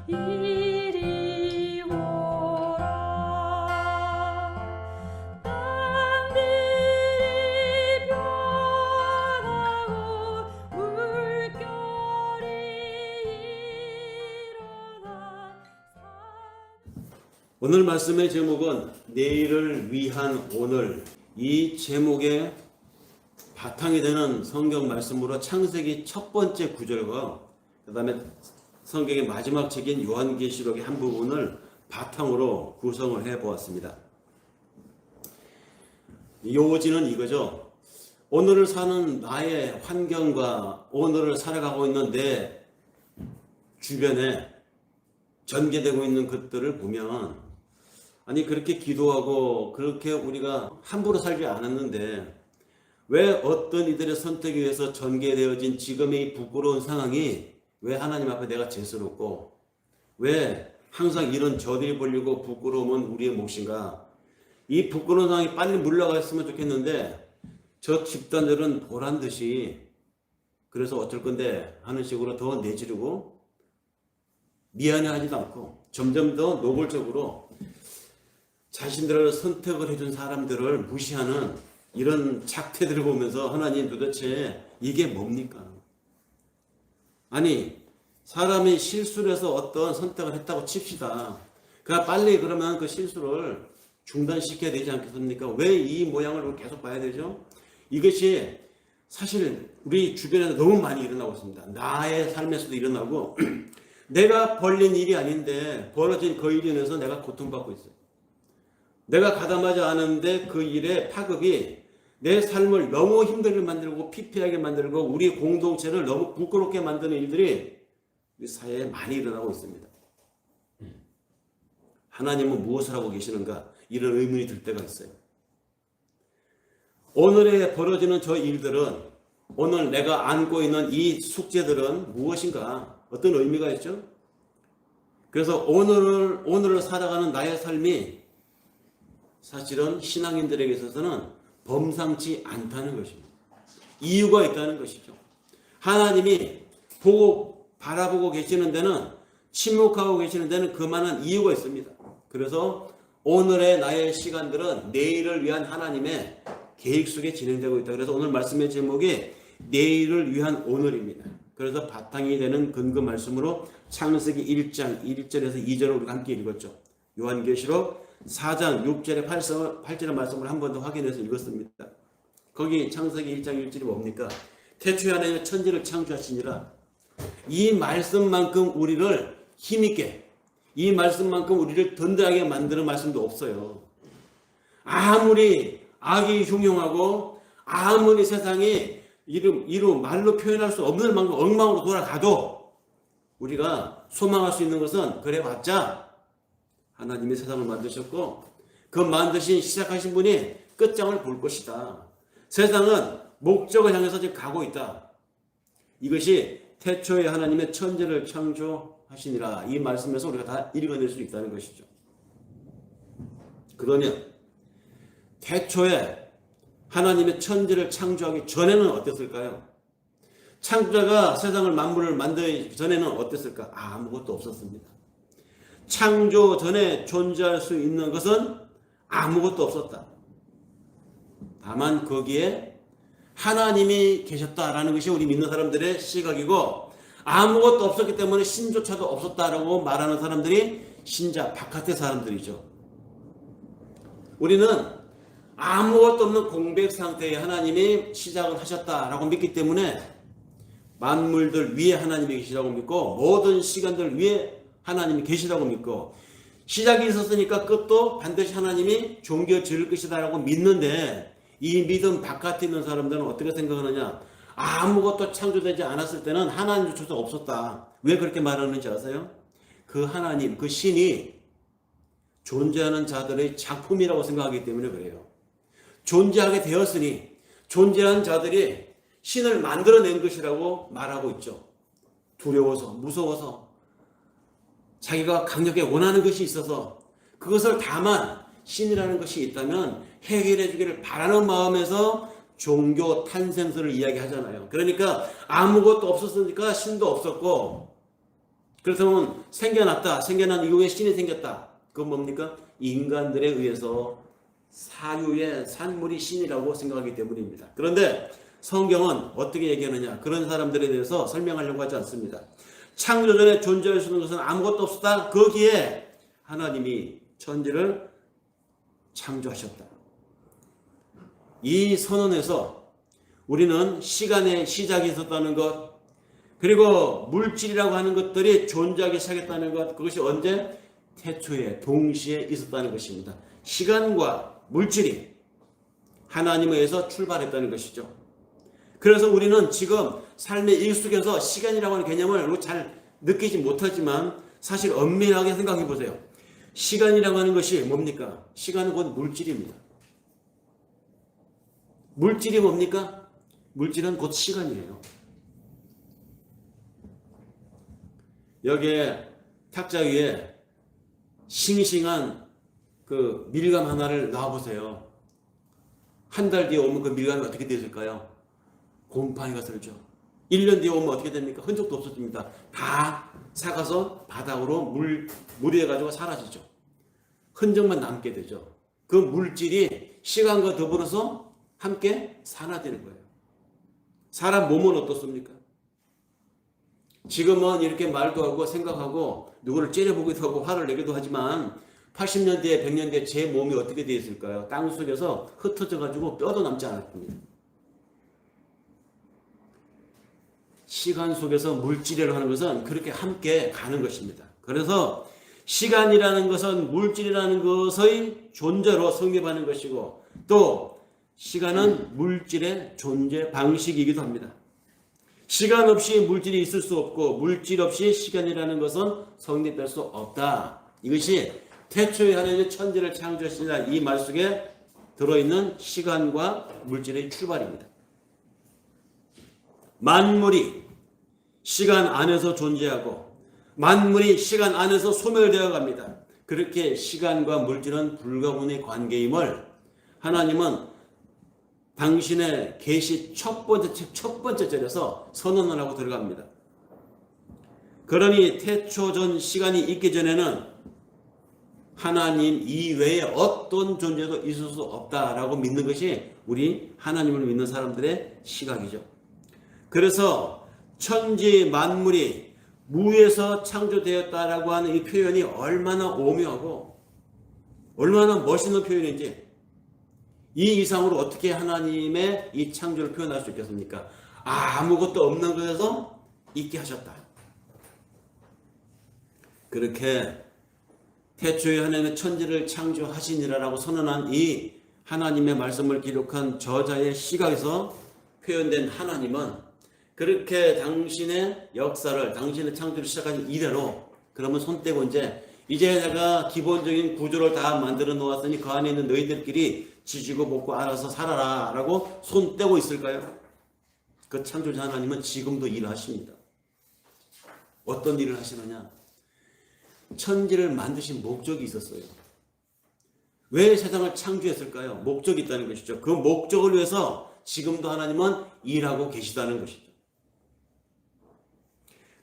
이리 오라. 땅들이 변하고 물결이 일어나. 오늘 말씀의 제목은 내일을 위한 오늘. 이 제목의 바탕이 되는 성경 말씀으로 창세기 첫 번째 구절과 그 다음에 성경의 마지막 책인 요한계시록의 한 부분을 바탕으로 구성을 해보았습니다. 요지는 이거죠. 오늘을 사는 나의 환경과 오늘을 살아가고 있는 내 주변에 전개되고 있는 것들을 보면, 아니 그렇게 기도하고 그렇게 우리가 함부로 살지 않았는데 왜 어떤 이들의 선택에 의해서 전개되어진 지금의 이 부끄러운 상황이 왜 하나님 앞에 내가 죄스럽고 왜 항상 이런 저들이 벌리고 부끄러움은 우리의 몫인가. 이 부끄러운 상황이 빨리 물러갔으면 좋겠는데 저 집단들은 보란듯이 그래서 어쩔 건데 하는 식으로 더 내지르고 미안해하지도 않고 점점 더 노골적으로 자신들을 선택을 해준 사람들을 무시하는 이런 작태들을 보면서 하나님 도대체 이게 뭡니까? 아니 사람이 실수를 해서 어떤 선택을 했다고 칩시다. 그러니까 빨리 그러면 그 실수를 중단시켜야 되지 않겠습니까? 왜 이 모양을 계속 봐야 되죠? 이것이 사실 우리 주변에서 너무 많이 일어나고 있습니다. 나의 삶에서도 일어나고 내가 벌린 일이 아닌데 벌어진 그 일로 인해서 내가 고통받고 있어요. 내가 가담하지 않은데 그 일의 파급이 내 삶을 너무 힘들게 만들고 피폐하게 만들고 우리 공동체를 너무 부끄럽게 만드는 일들이 우리 사회에 많이 일어나고 있습니다. 하나님은 무엇을 하고 계시는가? 이런 의문이 들 때가 있어요. 오늘에 벌어지는 저 일들은, 오늘 내가 안고 있는 이 숙제들은 무엇인가? 어떤 의미가 있죠? 그래서 오늘을 살아가는 나의 삶이 사실은 신앙인들에게 있어서는 범상치 않다는 것입니다. 이유가 있다는 것이죠. 하나님이 바라보고 계시는 데는, 침묵하고 계시는 데는 그만한 이유가 있습니다. 그래서 오늘의 나의 시간들은 내일을 위한 하나님의 계획 속에 진행되고 있다. 그래서 오늘 말씀의 제목이 내일을 위한 오늘입니다. 그래서 바탕이 되는 근거 말씀으로 창세기 1장 1절에서 2절을 우리가 함께 읽었죠. 요한계시록 4장 6절에 8절의 말씀을 한 번 더 확인해서 읽었습니다. 거기 창세기 1장 1절이 뭡니까? 태초에 하나님의 천지를 창조하시니라. 이 말씀만큼 우리를 힘있게, 이 말씀만큼 우리를 든든하게 만드는 말씀도 없어요. 아무리 악이 흉흉하고 아무리 세상이 이루 말로 표현할 수 없는 만큼 엉망으로 돌아가도 우리가 소망할 수 있는 것은 그래봤자 하나님이 세상을 만드셨고 그 만드신 시작하신 분이 끝장을 볼 것이다. 세상은 목적을 향해서 지금 가고 있다. 이것이 태초에 하나님의 천지를 창조하시니라. 이 말씀에서 우리가 다 읽어낼 수 있다는 것이죠. 그러면 태초에 하나님의 천지를 창조하기 전에는 어땠을까요? 창조자가 세상을 만물을 만들기 전에는 어땠을까? 아무것도 없었습니다. 창조 전에 존재할 수 있는 것은 아무것도 없었다. 다만 거기에 하나님이 계셨다라는 것이 우리 믿는 사람들의 시각이고, 아무것도 없었기 때문에 신조차도 없었다라고 말하는 사람들이 신자 바깥의 사람들이죠. 우리는 아무것도 없는 공백 상태에 하나님이 시작을 하셨다라고 믿기 때문에 만물들 위에 하나님이 계시다고 믿고 모든 시간들 위에 하나님이 계시다고 믿고, 시작이 있었으니까 끝도 반드시 하나님이 종교 지을 것이다라고 믿는데, 이 믿음 바깥에 있는 사람들은 어떻게 생각하느냐? 아무것도 창조되지 않았을 때는 하나님조차 없었다. 왜 그렇게 말하는지 아세요? 그 하나님, 그 신이 존재하는 자들의 작품이라고 생각하기 때문에 그래요. 존재하게 되었으니 존재한 자들이 신을 만들어낸 것이라고 말하고 있죠. 두려워서, 무서워서, 자기가 강력하게 원하는 것이 있어서, 그것을 다만 신이라는 것이 있다면 해결해 주기를 바라는 마음에서 종교 탄생설을 이야기하잖아요. 그러니까 아무것도 없었으니까 신도 없었고, 그렇다면 생겨났다. 생겨난 이후에 신이 생겼다. 그건 뭡니까? 인간들에 의해서 사유의 산물이 신이라고 생각하기 때문입니다. 그런데 성경은 어떻게 얘기하느냐? 그런 사람들에 대해서 설명하려고 하지 않습니다. 창조전에 존재할 수 있는 것은 아무것도 없었다. 거기에 하나님이 천지를 창조하셨다. 이 선언에서 우리는 시간의 시작이 있었다는 것, 그리고 물질이라고 하는 것들이 존재하기 시작했다는 것, 그것이 언제? 태초에 동시에 있었다는 것입니다. 시간과 물질이 하나님에 의해서 출발했다는 것이죠. 그래서 우리는 지금 삶의 일 속에서 시간이라고 하는 개념을 잘 느끼지 못하지만 사실 엄밀하게 생각해 보세요. 시간이라고 하는 것이 뭡니까? 시간은 곧 물질입니다. 물질이 뭡니까? 물질은 곧 시간이에요. 여기에 탁자 위에 싱싱한 그 밀감 하나를 놔보세요. 한 달 뒤에 오면 그 밀감이 어떻게 되었을까요? 곰팡이가 들죠. 1년 뒤에 오면 어떻게 됩니까? 흔적도 없어집니다. 다 삭아서 바닥으로 무리해가지고 사라지죠. 흔적만 남게 되죠. 그 물질이 시간과 더불어서 함께 산화되는 거예요. 사람 몸은 어떻습니까? 지금은 이렇게 말도 하고 생각하고 누구를 째려보기도 하고 화를 내기도 하지만 80년 뒤에 100년 뒤에 제 몸이 어떻게 되어 있을까요? 땅 속에서 흩어져 가지고 뼈도 남지 않을 겁니다. 시간 속에서 물질이라고 하는 것은 그렇게 함께 가는 것입니다. 그래서 시간이라는 것은 물질이라는 것의 존재로 성립하는 것이고 또 시간은 물질의 존재 방식이기도 합니다. 시간 없이 물질이 있을 수 없고 물질 없이 시간이라는 것은 성립될 수 없다. 이것이 태초에 하나님의 천지를 창조하시니라 이 말 속에 들어있는 시간과 물질의 출발입니다. 만물이 시간 안에서 존재하고 만물이 시간 안에서 소멸되어 갑니다. 그렇게 시간과 물질은 불가분의 관계임을 하나님은 당신의 계시 첫 번째 절에서 선언을 하고 들어갑니다. 그러니 태초 전 시간이 있기 전에는 하나님 이외에 어떤 존재도 있을 수 없다라고 믿는 것이 우리 하나님을 믿는 사람들의 시각이죠. 그래서 천지 만물이 무에서 창조되었다라고 하는 이 표현이 얼마나 오묘하고 얼마나 멋있는 표현인지 이 이상으로 어떻게 하나님의 이 창조를 표현할 수 있겠습니까? 아무것도 없는 것에서 있게 하셨다. 그렇게 태초에 하나님의 천지를 창조하시니라라고 선언한 이 하나님의 말씀을 기록한 저자의 시각에서 표현된 하나님은 그렇게 당신의 역사를 당신의 창조를 시작한 이래로 그러면 손 떼고 이제 내가 기본적인 구조를 다 만들어 놓았으니 그 안에 있는 너희들끼리 지지고 먹고 알아서 살아라 라고 손 떼고 있을까요? 그 창조자 하나님은 지금도 일하십니다. 어떤 일을 하시느냐? 천지를 만드신 목적이 있었어요. 왜 세상을 창조했을까요? 목적이 있다는 것이죠. 그 목적을 위해서 지금도 하나님은 일하고 계시다는 것이죠.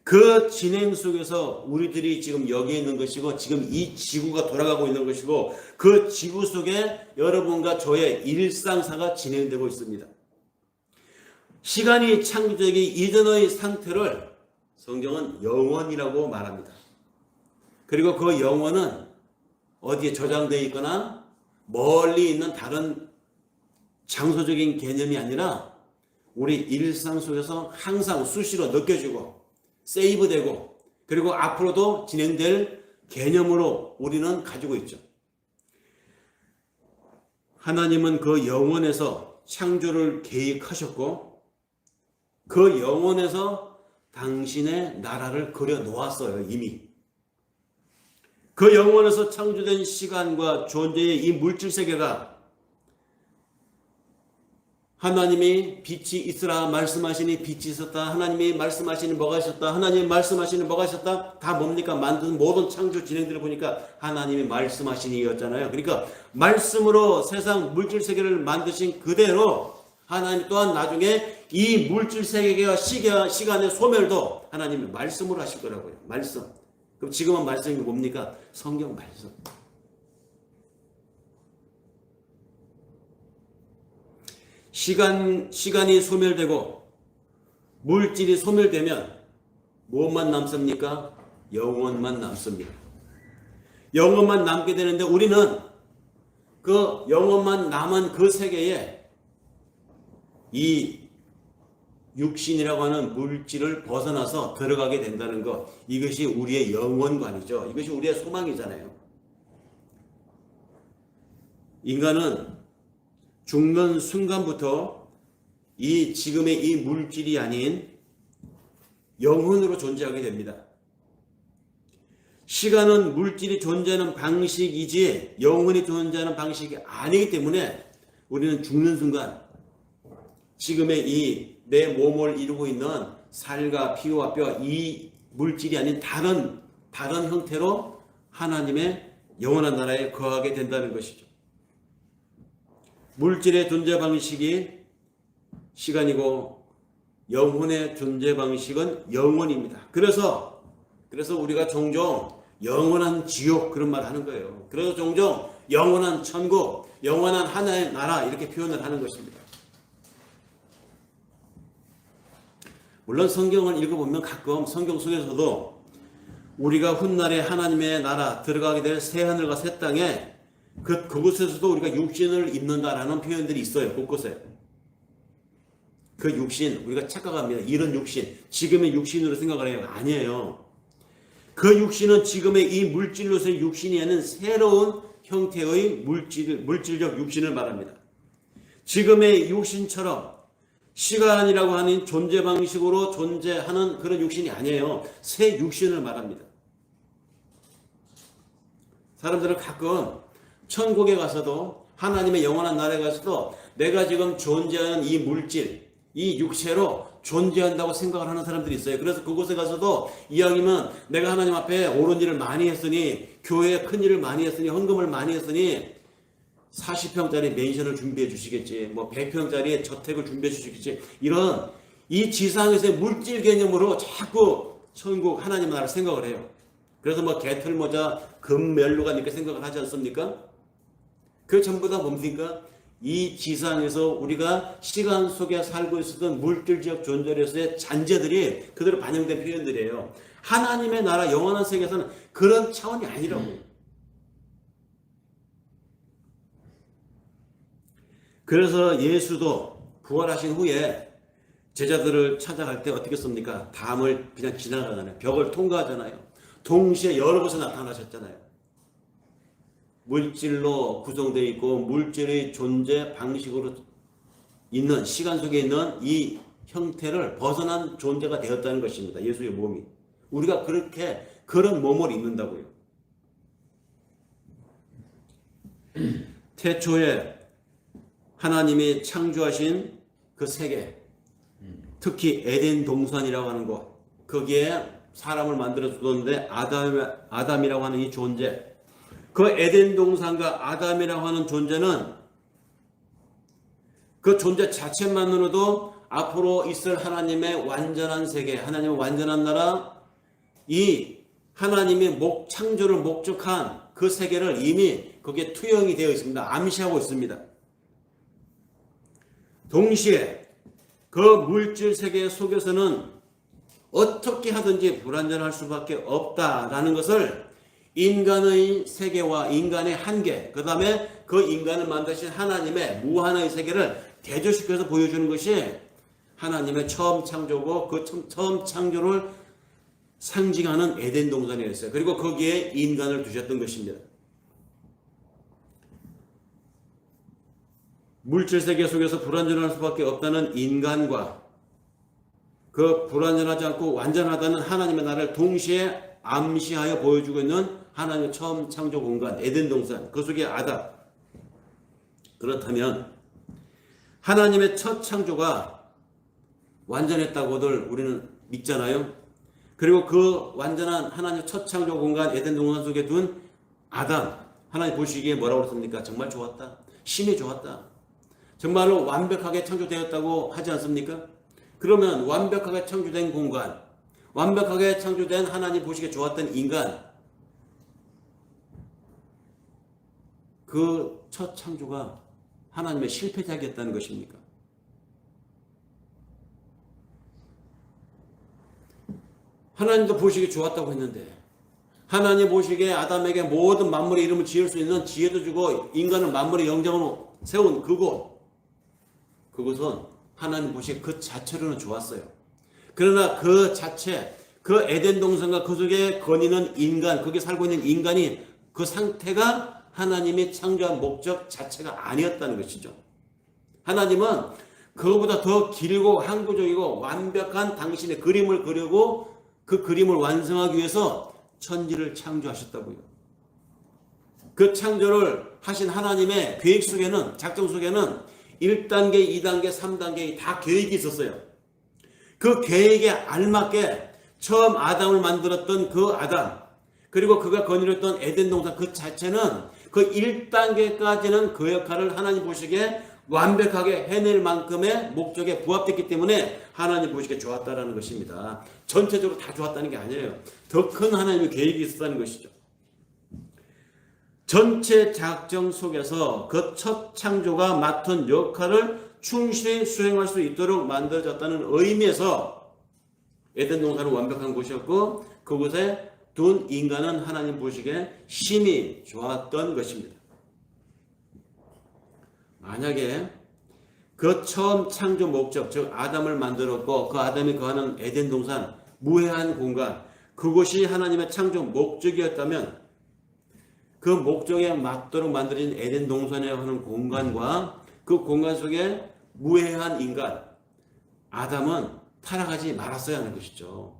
그 진행 속에서 우리들이 지금 여기 있는 것이고 지금 이 지구가 돌아가고 있는 것이고 그 지구 속에 여러분과 저의 일상사가 진행되고 있습니다. 시간이 창조되기 이전의 상태를 성경은 영원이라고 말합니다. 그리고 그 영원은 어디에 저장되어 있거나 멀리 있는 다른 장소적인 개념이 아니라 우리 일상 속에서 항상 수시로 느껴지고 세이브되고 그리고 앞으로도 진행될 개념으로 우리는 가지고 있죠. 하나님은 그 영원에서 창조를 계획하셨고 그 영원에서 당신의 나라를 그려 놓았어요. 이미. 그 영원에서 창조된 시간과 존재의 이 물질 세계가 하나님이 빛이 있으라 말씀하시니 빛이 있었다. 하나님이 말씀하시니 뭐가 있었다. 하나님이 말씀하시니 뭐가 있었다. 다 뭡니까? 만든 모든 창조 진행들을 보니까 하나님이 말씀하시니였잖아요. 그러니까 말씀으로 세상 물질 세계를 만드신 그대로 하나님 또한 나중에 이 물질 세계와 시간의 소멸도 하나님이 말씀으로 하실 거라고요. 말씀. 그럼 지금은 말씀이 뭡니까? 성경 말씀. 시간이 소멸되고 물질이 소멸되면 무엇만 남습니까? 영혼만 남습니다. 영혼만 남게 되는데 우리는 그 영혼만 남은 그 세계에 이 육신이라고 하는 물질을 벗어나서 들어가게 된다는 것, 이것이 우리의 영원관이죠. 이것이 우리의 소망이잖아요. 인간은 죽는 순간부터 이 지금의 이 물질이 아닌 영혼으로 존재하게 됩니다. 시간은 물질이 존재하는 방식이지 영혼이 존재하는 방식이 아니기 때문에 우리는 죽는 순간 지금의 이 내 몸을 이루고 있는 살과 피와 뼈, 이 물질이 아닌 다른 형태로 하나님의 영원한 나라에 거하게 된다는 것이죠. 물질의 존재 방식이 시간이고 영혼의 존재 방식은 영혼입니다. 그래서 우리가 종종 영원한 지옥 그런 말 하는 거예요. 그래서 종종 영원한 천국, 영원한 하나의 나라 이렇게 표현을 하는 것입니다. 물론 성경을 읽어보면 가끔 성경 속에서도 우리가 훗날에 하나님의 나라 들어가게 될 새하늘과 새 땅에 그곳에서도 우리가 육신을 입는다라는 표현들이 있어요. 곳곳에. 그 육신 우리가 착각합니다. 이런 육신 지금의 육신으로 생각을 해요. 아니에요. 그 육신은 지금의 이 물질로서의 육신이 아닌 새로운 형태의 물질적 육신을 말합니다. 지금의 육신처럼 시간이라고 하는 존재 방식으로 존재하는 그런 육신이 아니에요. 새 육신을 말합니다. 사람들은 가끔 천국에 가서도 하나님의 영원한 나라에 가서도 내가 지금 존재하는 이 물질, 이 육체로 존재한다고 생각을 하는 사람들이 있어요. 그래서 그곳에 가서도 이왕이면 내가 하나님 앞에 옳은 일을 많이 했으니 교회에 큰 일을 많이 했으니 헌금을 많이 했으니 40평짜리 맨션을 준비해 주시겠지, 뭐 100평짜리 저택을 준비해 주시겠지, 이런 이 지상에서의 물질 개념으로 자꾸 천국 하나님 나라를 생각을 해요. 그래서 뭐 개털모자 금면류관 이렇게 생각을 하지 않습니까? 그 전부 다 뭡니까? 이 지상에서 우리가 시간 속에 살고 있었던 물질적 존재로서의 잔재들이 그대로 반영된 표현들이에요. 하나님의 나라 영원한 세계에서는 그런 차원이 아니라고요. 그래서 예수도 부활하신 후에 제자들을 찾아갈 때 어떻게 씁니까? 담을 그냥 지나가잖아요. 벽을 통과하잖아요. 동시에 여러 곳에 나타나셨잖아요. 물질로 구성되어 있고 물질의 존재 방식으로 있는 시간 속에 있는 이 형태를 벗어난 존재가 되었다는 것입니다. 예수의 몸이. 우리가 그렇게 그런 몸을 입는다고요. 태초에 하나님이 창조하신 그 세계, 특히 에덴 동산이라고 하는 곳, 거기에 사람을 만들어 주었는데 아담이라고 하는 이 존재, 그 에덴 동산과 아담이라고 하는 존재는 그 존재 자체만으로도 앞으로 있을 하나님의 완전한 세계, 하나님의 완전한 나라, 이 하나님이 창조를 목적한 그 세계를 이미 거기에 투영이 되어 있습니다. 암시하고 있습니다. 동시에 그 물질 세계 속에서는 어떻게 하든지 불완전할 수밖에 없다라는 것을 인간의 세계와 인간의 한계, 그 다음에 그 인간을 만드신 하나님의 무한의 세계를 대조시켜서 보여주는 것이 하나님의 처음 창조고 그 처음 창조를 상징하는 에덴 동산이었어요. 그리고 거기에 인간을 두셨던 것입니다. 물질 세계 속에서 불완전할 수밖에 없다는 인간과 그 불완전하지 않고 완전하다는 하나님의 나라를 동시에 암시하여 보여주고 있는 하나님의 처음 창조 공간 에덴 동산, 그 속에 아담. 그렇다면 하나님의 첫 창조가 완전했다고들 우리는 믿잖아요. 그리고 그 완전한 하나님의 첫 창조 공간 에덴 동산 속에 둔 아담, 하나님 보시기에 뭐라고 그랬습니까? 정말 좋았다. 심히 좋았다. 정말로 완벽하게 창조되었다고 하지 않습니까? 그러면 완벽하게 창조된 공간, 완벽하게 창조된 하나님 보시기에 좋았던 인간, 그 첫 창조가 하나님의 실패작이었다는 것입니까? 하나님도 보시기에 좋았다고 했는데 하나님 보시기에 아담에게 모든 만물의 이름을 지을 수 있는 지혜도 주고 인간을 만물의 영장으로 세운 그것은 하나님 보시기에 그 자체로는 좋았어요. 그러나 그 자체, 그 에덴 동산과 그 속에 거니는 인간, 거기에 살고 있는 인간이 그 상태가 하나님이 창조한 목적 자체가 아니었다는 것이죠. 하나님은 그거보다 더 길고 항구적이고 완벽한 당신의 그림을 그리고 그 그림을 완성하기 위해서 천지를 창조하셨다고요. 그 창조를 하신 하나님의 계획 속에는, 작정 속에는 1단계, 2단계, 3단계 다 계획이 있었어요. 그 계획에 알맞게 처음 아담을 만들었던 그 아담, 그리고 그가 거느렸던 에덴 동산 그 자체는 그 1단계까지는 그 역할을 하나님 보시기에 완벽하게 해낼 만큼의 목적에 부합됐기 때문에 하나님 보시기에 좋았다라는 것입니다. 전체적으로 다 좋았다는 게 아니에요. 더 큰 하나님의 계획이 있었다는 것이죠. 전체 작정 속에서 그 첫 창조가 맡은 역할을 충실히 수행할 수 있도록 만들어졌다는 의미에서 에덴 동산은 완벽한 곳이었고 그곳에 둔 인간은 하나님 보시기에 심히 좋았던 것입니다. 만약에 그 처음 창조 목적, 즉 아담을 만들었고 그 아담이 거하는 에덴 동산, 무해한 공간, 그곳이 하나님의 창조 목적이었다면 그 목적에 맞도록 만들어진 에덴 동산에 하는 공간과 그 공간 속에 무해한 인간, 아담은 타락하지 말았어야 하는 것이죠.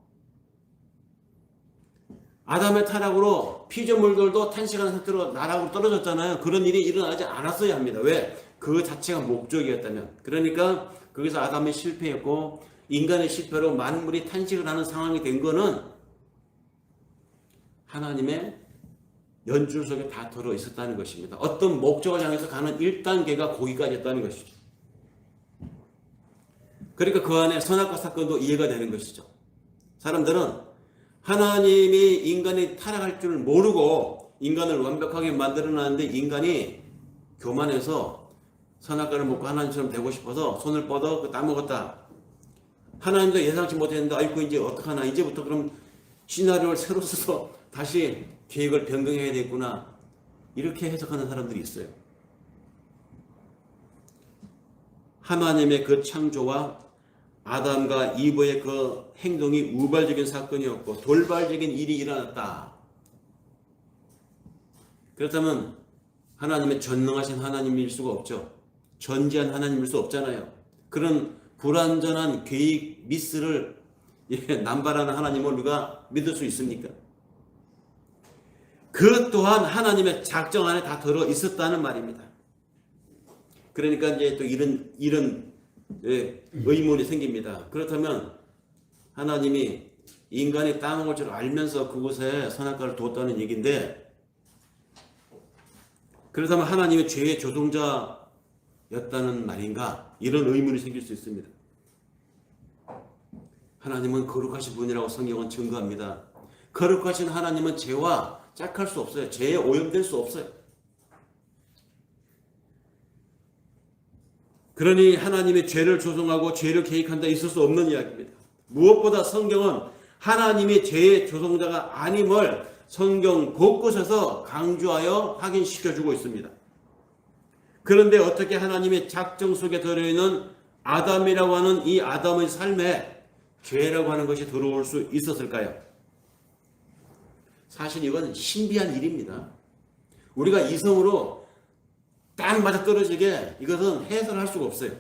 아담의 타락으로 피조물들도 탄식하는 상태로 나락으로 떨어졌잖아요. 그런 일이 일어나지 않았어야 합니다. 왜? 그 자체가 목적이었다면. 그러니까 거기서 아담의 실패였고 인간의 실패로 만물이 탄식을 하는 상황이 된 거는 하나님의 연출 속에 다 들어 있었다는 것입니다. 어떤 목적을 향해서 가는 1단계가 거기까지였다는 것이죠. 그러니까 그 안에 선악과 사건도 이해가 되는 것이죠. 사람들은 하나님이 인간이 타락할 줄 모르고 인간을 완벽하게 만들어놨는데 인간이 교만해서 선악과를 먹고 하나님처럼 되고 싶어서 손을 뻗어 따먹었다. 하나님도 예상치 못했는데 아이고 이제 어떡하나 이제부터 그럼 시나리오를 새로 써서 다시 계획을 변경해야 되겠구나. 이렇게 해석하는 사람들이 있어요. 하나님의 그 창조와 아담과 이브의 그 행동이 우발적인 사건이었고 돌발적인 일이 일어났다. 그렇다면 하나님의 전능하신 하나님일 수가 없죠. 전지한 하나님일 수 없잖아요. 그런 불완전한 계획 미스를 남발하는 하나님을 우리가 믿을 수 있습니까? 그 또한 하나님의 작정 안에 다 들어 있었다는 말입니다. 그러니까 이제 또 이런 의문이 생깁니다. 그렇다면 하나님이 인간이 따먹을 줄 알면서 그곳에 선악과를 뒀다는 얘기인데 그렇다면 하나님이 죄의 조종자였다는 말인가? 이런 의문이 생길 수 있습니다. 하나님은 거룩하신 분이라고 성경은 증거합니다. 거룩하신 하나님은 죄와 짝할 수 없어요. 죄에 오염될 수 없어요. 그러니 하나님의 죄를 조성하고 죄를 계획한다 있을 수 없는 이야기입니다. 무엇보다 성경은 하나님이 죄의 조성자가 아님을 성경 곳곳에서 강조하여 확인시켜주고 있습니다. 그런데 어떻게 하나님의 작정 속에 들어있는 아담이라고 하는 이 아담의 삶에 죄라고 하는 것이 들어올 수 있었을까요? 사실 이건 신비한 일입니다. 우리가 이성으로 딱 맞아떨어지게 이것은 해설할 수가 없어요.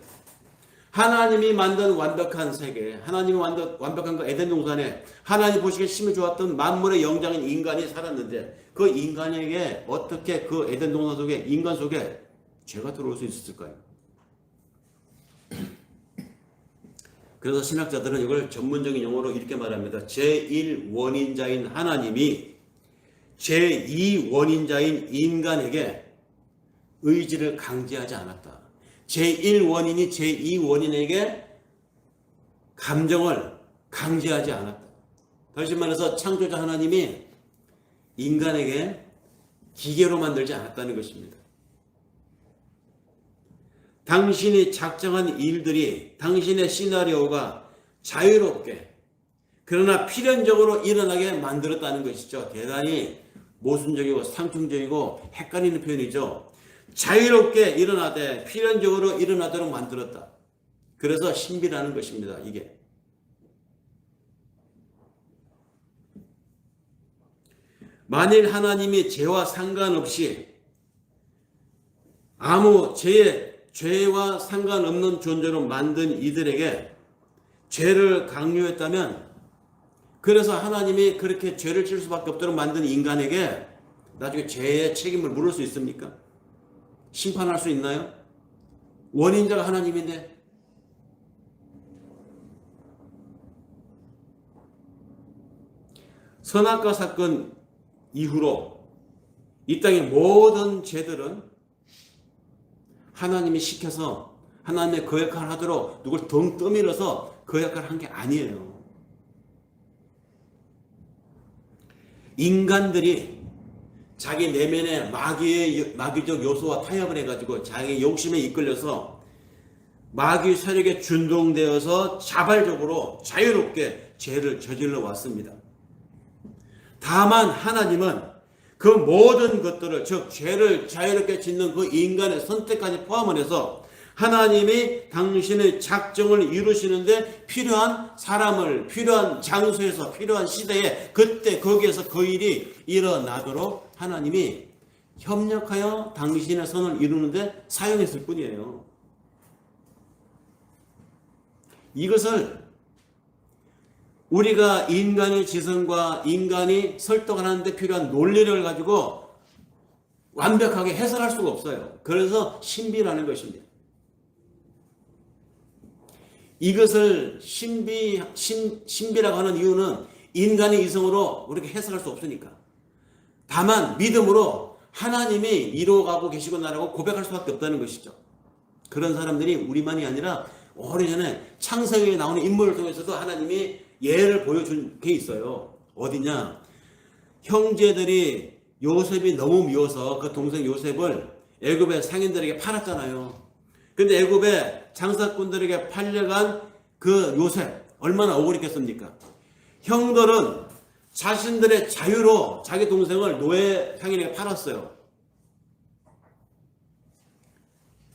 하나님이 만든 완벽한 세계, 하나님이 완벽한 그 에덴 동산에 하나님 보시기에 심히 좋았던 만물의 영장인 인간이 살았는데 그 인간에게 어떻게 그 에덴 동산 속에 인간 속에 죄가 들어올 수 있었을까요? 그래서 신학자들은 이걸 전문적인 용어로 이렇게 말합니다. 제1원인자인 하나님이 제2원인자인 인간에게 의지를 강제하지 않았다. 제1원인이 제2원인에게 감정을 강제하지 않았다. 다시 말해서 창조자 하나님이 인간에게 기계로 만들지 않았다는 것입니다. 당신이 작정한 일들이 당신의 시나리오가 자유롭게 그러나 필연적으로 일어나게 만들었다는 것이죠. 대단히 모순적이고 상충적이고 헷갈리는 표현이죠. 자유롭게 일어나되 필연적으로 일어나도록 만들었다. 그래서 신비라는 것입니다. 이게. 만일 하나님이 죄와 상관없이 아무 죄와 상관없는 존재로 만든 이들에게 죄를 강요했다면, 그래서 하나님이 그렇게 죄를 질 수밖에 없도록 만든 인간에게 나중에 죄의 책임을 물을 수 있습니까? 심판할 수 있나요? 원인자가 하나님인데. 선악과 사건 이후로 이 땅의 모든 죄들은 하나님이 시켜서 하나님의 그 역할을 하도록 누굴 덩 떠밀어서 그 역할을 한 게 아니에요. 인간들이 자기 내면의 마귀적 요소와 타협을 해가지고 자기 욕심에 이끌려서 마귀 세력에 준동되어서 자발적으로 자유롭게 죄를 저질러 왔습니다. 다만 하나님은 그 모든 것들을, 즉 죄를 자유롭게 짓는 그 인간의 선택까지 포함을 해서 하나님이 당신의 작정을 이루시는데 필요한 사람을 필요한 장소에서 필요한 시대에 그때 거기에서 그 일이 일어나도록 하나님이 협력하여 당신의 선을 이루는데 사용했을 뿐이에요. 이것을 우리가 인간의 지성과 인간이 설득을 하는데 필요한 논리를 가지고 완벽하게 해설할 수가 없어요. 그래서 신비라는 것입니다. 이것을 신비라고 하는 이유는 인간의 이성으로 우리가 해석할 수 없으니까. 다만 믿음으로 하나님이 이루어가고 계시구나라고 고백할 수밖에 없다는 것이죠. 그런 사람들이 우리만이 아니라 오래전에 창세기에 나오는 인물을 통해서도 하나님이 예를 보여준 게 있어요. 어디냐? 형제들이 요셉이 너무 미워서 그 동생 요셉을 애굽의 상인들에게 팔았잖아요. 근데 애굽의 장사꾼들에게 팔려간 그 요셉 얼마나 억울했겠습니까? 형들은 자신들의 자유로 자기 동생을 노예 상인에게 팔았어요.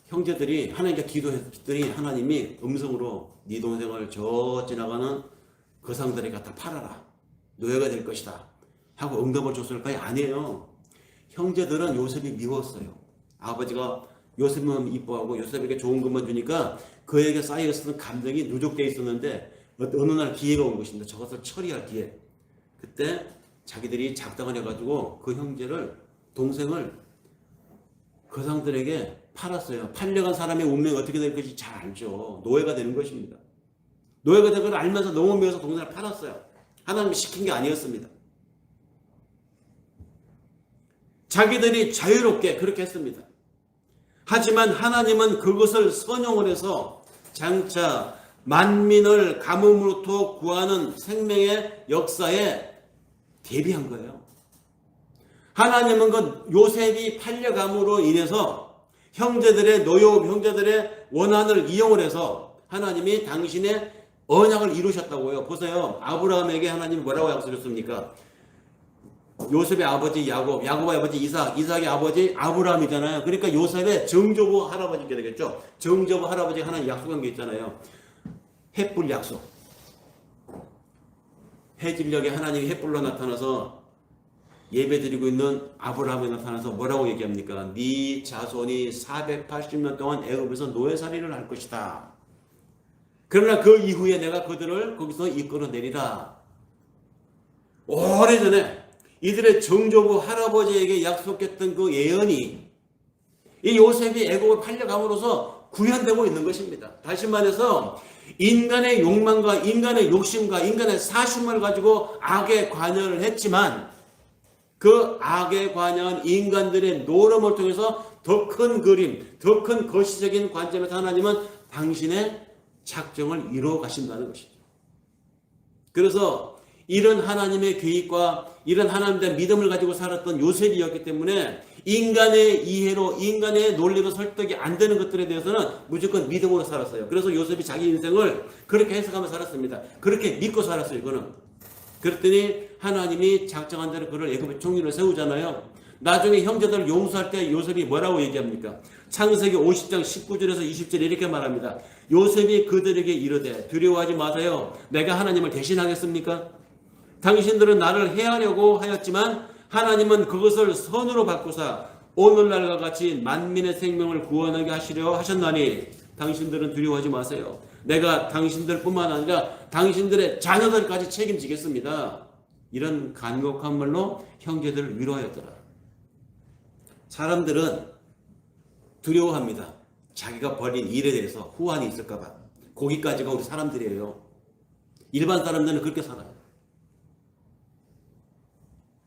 형제들이 하나님께 기도했더니 하나님이 음성으로 네 동생을 저 지나가는 거상들에게 갖다 팔아라. 노예가 될 것이다. 하고 응답을 줬을까요? 아니에요. 형제들은 요셉이 미웠어요. 아버지가 요셉만 이뻐하고 요셉에게 좋은 것만 주니까 그에게 쌓여있었던 감정이 누적되어 있었는데 어느 날 기회가 온 것입니다. 저것을 처리할 기회. 그때 자기들이 작당을 해가지고 그 형제를, 동생을 거상들에게 팔았어요. 팔려간 사람의 운명이 어떻게 될 것인지 잘 알죠. 노예가 되는 것입니다. 노예가 된 걸 알면서 너무 미워서 동생을 팔았어요. 하나님이 시킨 게 아니었습니다. 자기들이 자유롭게 그렇게 했습니다. 하지만 하나님은 그것을 선용을 해서 장차 만민을 가뭄으로부터 구하는 생명의 역사에 대비한 거예요. 하나님은 그 요셉이 팔려감으로 인해서 형제들의 노여움, 형제들의 원한을 이용을 해서 하나님이 당신의 언약을 이루셨다고요. 보세요. 아브라함에게 하나님이 뭐라고 약속했습니까? 요셉의 아버지 야곱, 야곱의 아버지 이삭, 이삭의 아버지 아브라함이잖아요. 그러니까 요셉의 정조부 할아버지게 되겠죠. 정조부 할아버지가 하나님 약속한 게 있잖아요. 횃불 약속. 해질녘에 하나님이 횃불로 나타나서 예배드리고 있는 아브라함에 나타나서 뭐라고 얘기합니까? 네 자손이 480년 동안 애굽에서 노예살이를 할 것이다. 그러나 그 이후에 내가 그들을 거기서 이끌어내리라. 오래전에 이들의 정조부 할아버지에게 약속했던 그 예언이 이 요셉이 애굽을 팔려감으로써 구현되고 있는 것입니다. 다시 말해서 인간의 욕망과 인간의 욕심과 인간의 사심을 가지고 악에 관여를 했지만 그 악에 관여한 인간들의 노름을 통해서 더 큰 그림, 더 큰 거시적인 관점에서 하나님은 당신의 작정을 이루어 가신다는 것이죠. 그래서 이런 하나님의 계획과 이런 하나님에 대한 믿음을 가지고 살았던 요셉이었기 때문에 인간의 이해로, 인간의 논리로 설득이 안 되는 것들에 대해서는 무조건 믿음으로 살았어요. 그래서 요셉이 자기 인생을 그렇게 해석하며 살았습니다. 그렇게 믿고 살았어요. 그는. 그랬더니 하나님이 작정한 대로 그를 애굽의 총리로 세우잖아요. 나중에 형제들을 용서할 때 요셉이 뭐라고 얘기합니까? 창세기 50장 19절에서 20절에 이렇게 말합니다. 요셉이 그들에게 이르되 두려워하지 마세요. 내가 하나님을 대신하겠습니까? 당신들은 나를 해하려고 하였지만 하나님은 그것을 선으로 바꾸사 오늘날과 같이 만민의 생명을 구원하게 하시려 하셨나니 당신들은 두려워하지 마세요. 내가 당신들뿐만 아니라 당신들의 자녀들까지 책임지겠습니다. 이런 간곡한 말로 형제들을 위로하였더라. 사람들은 두려워합니다. 자기가 벌인 일에 대해서 후환이 있을까봐. 거기까지가 우리 사람들이에요. 일반 사람들은 그렇게 살아요.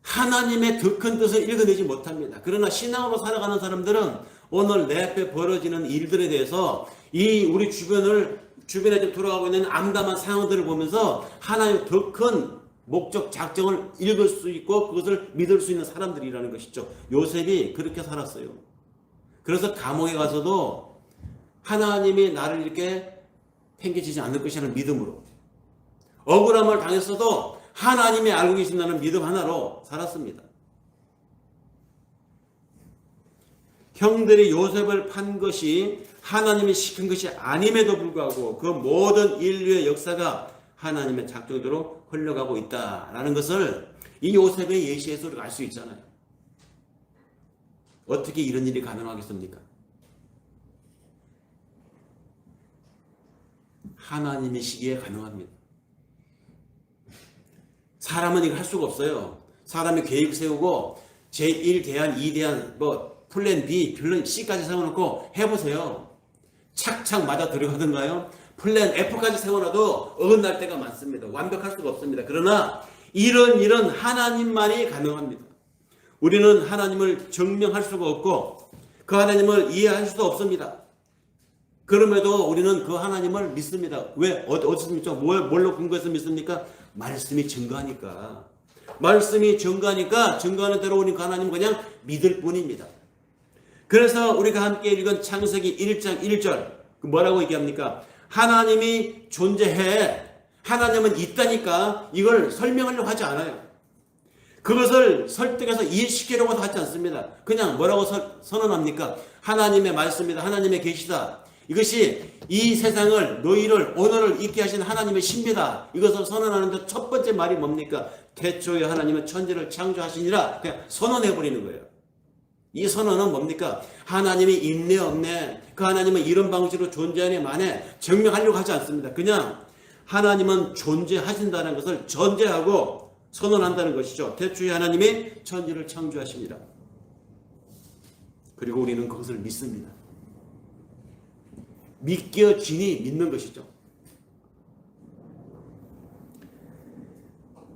하나님의 더 큰 뜻을 읽어내지 못합니다. 그러나 신앙으로 살아가는 사람들은 오늘 내 앞에 벌어지는 일들에 대해서 이 우리 주변에 좀 돌아가고 있는 암담한 상황들을 보면서 하나님의 더 큰 목적, 작정을 읽을 수 있고 그것을 믿을 수 있는 사람들이라는 것이죠. 요셉이 그렇게 살았어요. 그래서 감옥에 가서도 하나님이 나를 이렇게 팽개치지 않을 것이라는 믿음으로, 억울함을 당했어도 하나님이 알고 계신다는 믿음 하나로 살았습니다. 형들이 요셉을 판 것이 하나님이 시킨 것이 아님에도 불구하고 그 모든 인류의 역사가 하나님의 작정대로 흘러가고 있다라는 것을 이 요셉의 예시에서 우리가 알 수 있잖아요. 어떻게 이런 일이 가능하겠습니까? 하나님이시기에 가능합니다. 사람은 이걸 할 수가 없어요. 사람이 계획 세우고 제1 대안, 2 대안, 플랜 B, 플랜 C까지 세워놓고 해보세요. 착착 맞아 들어가던가요? 플랜 F까지 세워놔도 어긋날 때가 많습니다. 완벽할 수가 없습니다. 그러나 이런 하나님만이 가능합니다. 우리는 하나님을 증명할 수가 없고 그 하나님을 이해할 수도 없습니다. 그럼에도 우리는 그 하나님을 믿습니다. 왜? 어디서 믿죠? 뭘로 근거해서 믿습니까? 말씀이 증거하니까. 말씀이 증거하니까 증거하는 대로 우리 그 하나님 그냥 믿을 뿐입니다. 그래서 우리가 함께 읽은 창세기 1장 1절 뭐라고 얘기합니까? 하나님이 존재해. 하나님은 있다니까 이걸 설명하려고 하지 않아요. 그것을 설득해서 이해시키려고 하지 않습니다. 그냥 뭐라고 선언합니까? 하나님의 말씀이다. 하나님의 계시다. 이것이 이 세상을 너희를 오늘을 있게 하신 하나님의 신비다. 이것을 선언하는데 첫 번째 말이 뭡니까? 태초에 하나님은 천지를 창조하시니라. 그냥 선언해버리는 거예요. 이 선언은 뭡니까? 하나님이 있네 없네 그 하나님은 이런 방식으로 존재하네 마네 증명하려고 하지 않습니다. 그냥 하나님은 존재하신다는 것을 전제하고 선언한다는 것이죠. 태초에 하나님이 천지를 창조하십니다. 그리고 우리는 그것을 믿습니다. 믿겨지니 믿는 것이죠.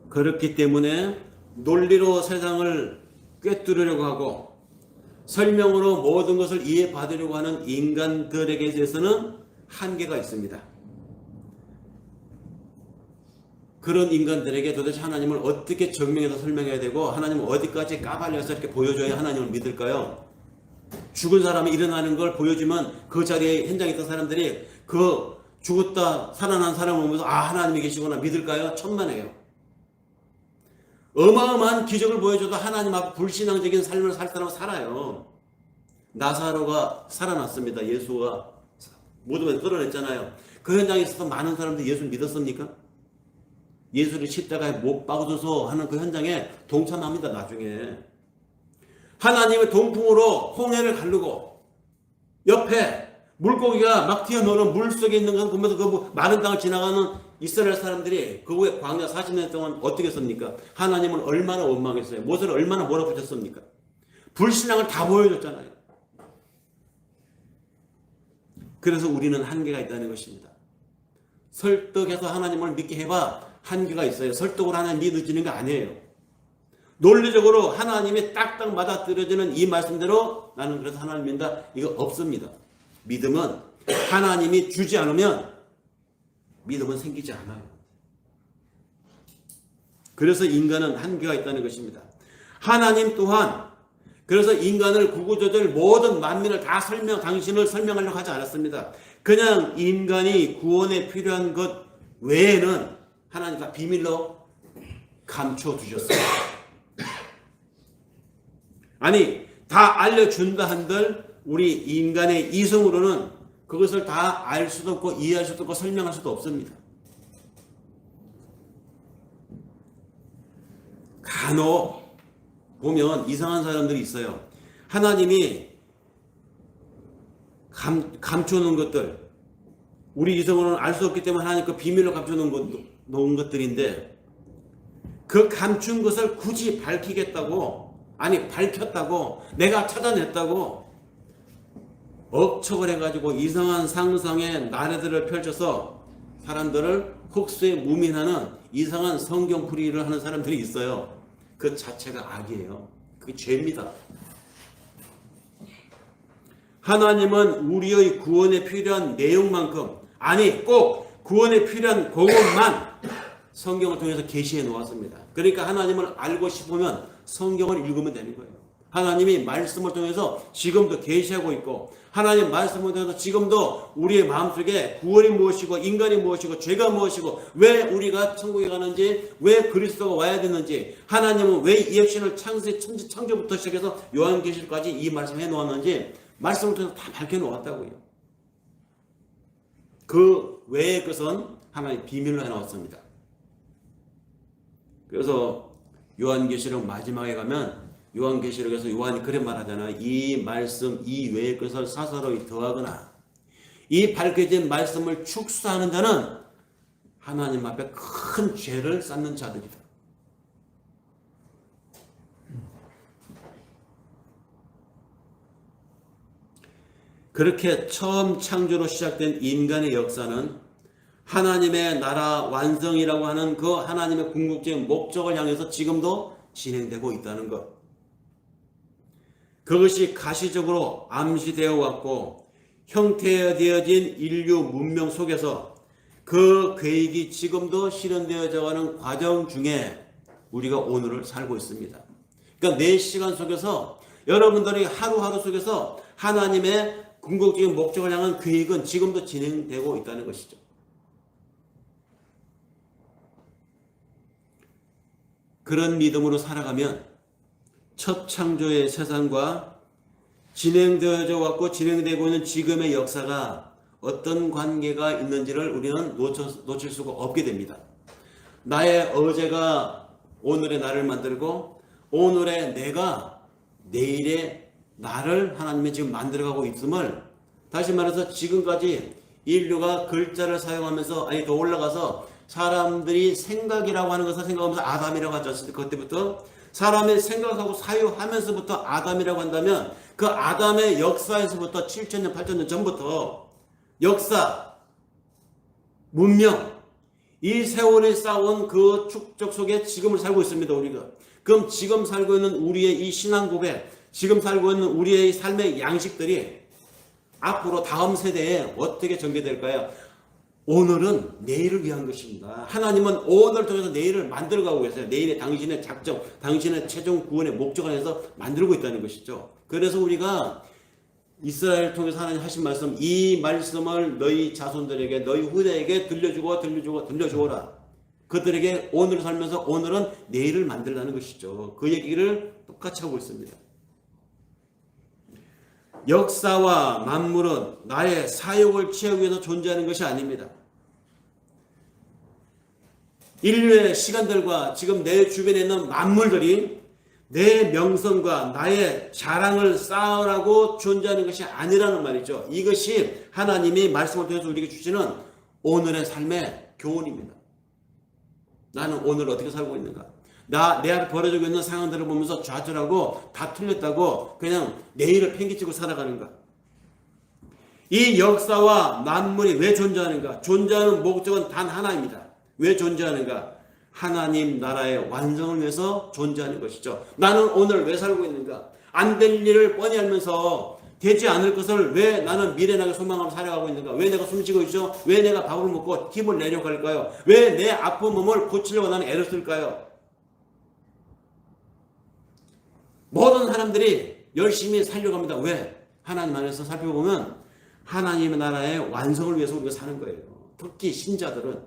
그렇기 때문에 논리로 세상을 꿰뚫으려고 하고 설명으로 모든 것을 이해받으려고 하는 인간들에게 대해서는 한계가 있습니다. 그런 인간들에게 도대체 하나님을 어떻게 증명해서 설명해야 되고 하나님을 어디까지 까발려서 이렇게 보여줘야 하나님을 믿을까요? 죽은 사람이 일어나는 걸 보여주면 그 자리에 현장에 있던 사람들이 그 죽었다 살아난 사람을 보면서 아 하나님이 계시구나 믿을까요? 천만에요. 어마어마한 기적을 보여줘도 하나님 앞 불신앙적인 삶을 살 사람은 살아요. 나사로가 살아났습니다. 예수가 모두가 끌어냈잖아요. 그 현장에 있어서 많은 사람들이 예수를 믿었습니까? 예수를 십자가에 못 박아줘서 하는 그 현장에 동참합니다. 나중에 하나님의 동풍으로 홍해를 가르고 옆에 물고기가 막 튀어나오는 물속에 있는 걸 보면서 그 마른 땅을 지나가는 이스라엘 사람들이 그 후에 광야 40년 동안 어떻게 했습니까? 하나님을 얼마나 원망했어요. 모세를 얼마나 몰아붙였습니까? 불신앙을 다 보여줬잖아요. 그래서 우리는 한계가 있다는 것입니다. 설득해서 하나님을 믿게 해봐 한계가 있어요. 설득으로 하나님 믿어지는 게 아니에요. 논리적으로 하나님이 딱딱 맞아떨어지는 이 말씀대로 나는 그래서 하나님 믿는다. 이거 없습니다. 믿음은 하나님이 주지 않으면 믿음은 생기지 않아요. 그래서 인간은 한계가 있다는 것입니다. 하나님 또한 그래서 인간을 구구절절 모든 만민을 다 당신을 설명하려고 하지 않았습니다. 그냥 인간이 구원에 필요한 것 외에는 하나님과 비밀로 감춰두셨어요. 아니 다 알려준다 한들 우리 인간의 이성으로는 그것을 다 알 수도 없고 이해할 수도 없고 설명할 수도 없습니다. 간혹 보면 이상한 사람들이 있어요. 하나님이 감춰놓은 것들 우리 이성으로는 알 수 없기 때문에 하나님 그 비밀로 감춰놓은 것들인데 그 감춘 것을 굳이 밝히겠다고 아니 밝혔다고 내가 찾아냈다고 억척을 해가지고 이상한 상상의 나래들을 펼쳐서 사람들을 혹수에 무민하는 이상한 성경풀이를 하는 사람들이 있어요. 그 자체가 악이에요. 그게 죄입니다. 하나님은 우리의 구원에 필요한 내용만큼 아니 꼭 구원에 필요한 그것만 성경을 통해서 계시해 놓았습니다. 그러니까 하나님을 알고 싶으면 성경을 읽으면 되는 거예요. 하나님이 말씀을 통해서 지금도 계시하고 있고 하나님 말씀을 통해서 지금도 우리의 마음속에 구원이 무엇이고 인간이 무엇이고 죄가 무엇이고 왜 우리가 천국에 가는지 왜 그리스도가 와야 되는지 하나님은 왜 이 역신을 창조부터 시작해서 요한계시록까지 이 말씀을 해놓았는지 말씀을 통해서 다 밝혀놓았다고요. 그 외의 것은 하나님 비밀로 해놓았습니다. 그래서 요한계시록 마지막에 가면 요한계시록에서 요한이 그런 말하잖아요. 이 말씀 이 외의 것을 사사로이 더하거나 이 밝혀진 말씀을 축소하는 자는 하나님 앞에 큰 죄를 쌓는 자들이다. 그렇게 처음 창조로 시작된 인간의 역사는 하나님의 나라 완성이라고 하는 그 하나님의 궁극적인 목적을 향해서 지금도 진행되고 있다는 것. 그것이 가시적으로 암시되어 왔고 형태되어진 인류 문명 속에서 그 계획이 지금도 실현되어져 가는 과정 중에 우리가 오늘을 살고 있습니다. 그러니까 내 시간 속에서 여러분들이 하루하루 속에서 하나님의 궁극적인 목적을 향한 계획은 지금도 진행되고 있다는 것이죠. 그런 믿음으로 살아가면 첫 창조의 세상과 진행되어져 왔고 진행되고 있는 지금의 역사가 어떤 관계가 있는지를 우리는 놓칠 수가 없게 됩니다. 나의 어제가 오늘의 나를 만들고 오늘의 내가 내일의 나를 하나님이 지금 만들어가고 있음을 다시 말해서 지금까지 인류가 글자를 사용하면서 더 올라가서 사람들이 생각이라고 하는 것을 생각하면서 아담이라고 하지 않습니까? 그때부터 사람의 생각하고 사유하면서부터 아담이라고 한다면 그 아담의 역사에서부터 7,000년 8,000년 전부터 역사 문명 이 세월이 쌓아온 그 축적 속에 지금을 살고 있습니다. 우리가 그럼 지금 살고 있는 우리의 이 신앙 고백 지금 살고 있는 우리의 삶의 양식들이 앞으로 다음 세대에 어떻게 전개될까요? 오늘은 내일을 위한 것입니다. 하나님은 오늘을 통해서 내일을 만들어가고 계세요. 내일의 당신의 작정, 당신의 최종 구원의 목적을 해서 만들고 있다는 것이죠. 그래서 우리가 이스라엘을 통해서 하나님 하신 말씀, 이 말씀을 너희 자손들에게, 너희 후대에게 들려주어라. 그들에게 오늘을 살면서 오늘은 내일을 만들라는 것이죠. 그 얘기를 똑같이 하고 있습니다. 역사와 만물은 나의 사욕을 취하기 위해서 존재하는 것이 아닙니다. 인류의 시간들과 지금 내 주변에 있는 만물들이 내 명성과 나의 자랑을 쌓으라고 존재하는 것이 아니라는 말이죠. 이것이 하나님이 말씀을 통해서 우리에게 주시는 오늘의 삶의 교훈입니다. 나는 오늘 어떻게 살고 있는가? 내 앞에 벌어지고 있는 상황들을 보면서 좌절하고 다 틀렸다고 그냥 내일을 팽개치고 살아가는가? 이 역사와 만물이 왜 존재하는가? 존재하는 목적은 단 하나입니다. 왜 존재하는가? 하나님 나라의 완성을 위해서 존재하는 것이죠. 나는 오늘 왜 살고 있는가? 안 될 일을 뻔히 알면서 되지 않을 것을 왜 나는 미래나게 소망하며 살아가고 있는가? 왜 내가 숨쉬고 있죠? 왜 내가 밥을 먹고 힘을 내려갈까요? 왜 내 아픈 몸을 고치려고 나는 애를 쓸까요? 모든 사람들이 열심히 살려고 합니다. 왜? 하나님 안에서 살펴보면 하나님의 나라의 완성을 위해서 우리가 사는 거예요. 특히 신자들은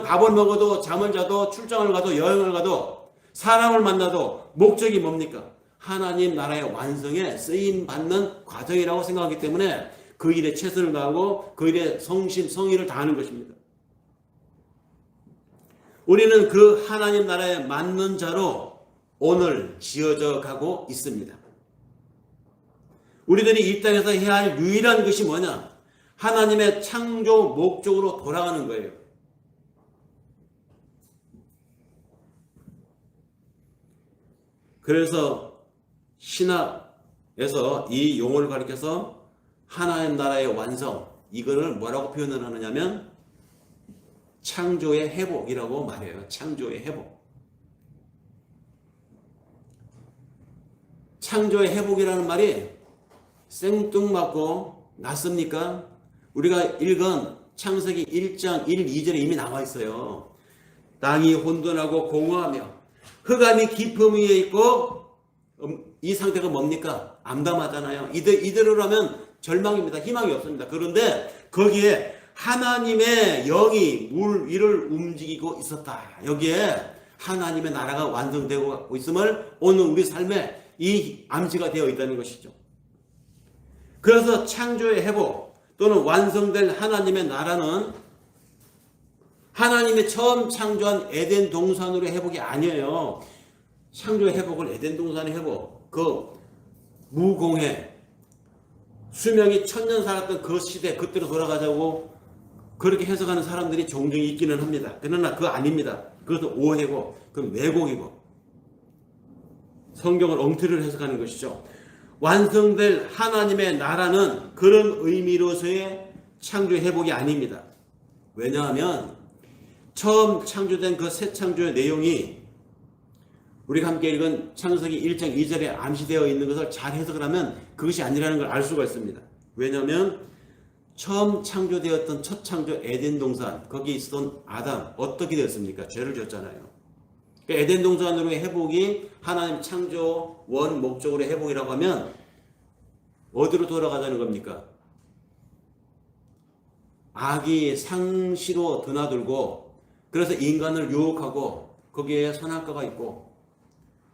밥을 먹어도 잠을 자도 출장을 가도 여행을 가도 사람을 만나도 목적이 뭡니까? 하나님 나라의 완성에 쓰임 받는 과정이라고 생각하기 때문에 그 일에 최선을 다하고 그 일에 성의를 다하는 것입니다. 우리는 그 하나님 나라에 맞는 자로 오늘 지어져 가고 있습니다. 우리들이 이 땅에서 해야 할 유일한 것이 뭐냐? 하나님의 창조 목적으로 돌아가는 거예요. 그래서 신학에서 이 용어를 가리켜서 하나님 나라의 완성, 이거를 뭐라고 표현을 하느냐면 창조의 회복이라고 말해요. 창조의 회복. 창조의 회복이라는 말이 생뚱맞고 낯섭니까? 우리가 읽은 창세기 1장 1, 2절에 이미 나와 있어요. 땅이 혼돈하고 공허하며 흑암이 깊음 위에 있고 이 상태가 뭡니까? 암담하잖아요. 이대로라면 절망입니다. 희망이 없습니다. 그런데 거기에 하나님의 영이 물 위를 움직이고 있었다. 여기에 하나님의 나라가 완성되고 있음을 오늘 우리 삶에 이 암시가 되어 있다는 것이죠. 그래서 창조의 회복 또는 완성될 하나님의 나라는 하나님이 처음 창조한 에덴 동산으로의 회복이 아니에요. 창조의 회복을 에덴 동산의 회복, 그 무공해 수명이 1000년 살았던 그 시대 그때로 돌아가자고 그렇게 해석하는 사람들이 종종 있기는 합니다. 그러나 그거 아닙니다. 그것은 오해고 그건 왜곡이고 성경을 엉터리로 해석하는 것이죠. 완성될 하나님의 나라는 그런 의미로서의 창조의 회복이 아닙니다. 왜냐하면 처음 창조된 그 새 창조의 내용이 우리가 함께 읽은 창세기 1장 2절에 암시되어 있는 것을 잘 해석을 하면 그것이 아니라는 걸 알 수가 있습니다. 왜냐하면 처음 창조되었던 첫 창조 에덴 동산, 거기 있었던 아담 어떻게 되었습니까? 죄를 졌잖아요. 그러니까 에덴 동산으로의 회복이 하나님 창조 원 목적으로의 회복이라고 하면 어디로 돌아가자는 겁니까? 악이 상시로 드나들고 그래서 인간을 유혹하고 거기에 선악과가 있고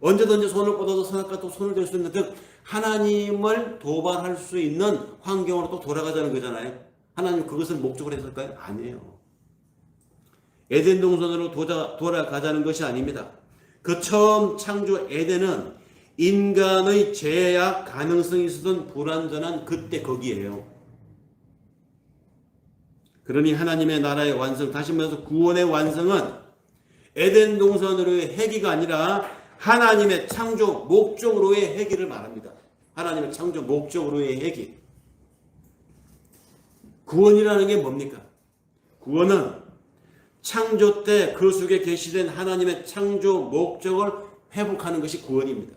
언제든지 손을 뻗어도 선악과 또 손을 댈 수 있는 즉 하나님을 도발할 수 있는 환경으로 또 돌아가자는 거잖아요. 하나님 그것을 목적으로 했을까요? 아니에요. 에덴 동산으로 돌아가자는 것이 아닙니다. 그 처음 창조 에덴은 인간의 죄악 가능성이 있었던 불완전한 그때 거기에요. 그러니 하나님의 나라의 완성, 다시 말해서 구원의 완성은 에덴 동산으로의 회귀가 아니라 하나님의 창조 목적으로의 회귀를 말합니다. 하나님의 창조 목적으로의 회귀. 구원이라는 게 뭡니까? 구원은 창조 때 그 속에 계시된 하나님의 창조 목적을 회복하는 것이 구원입니다.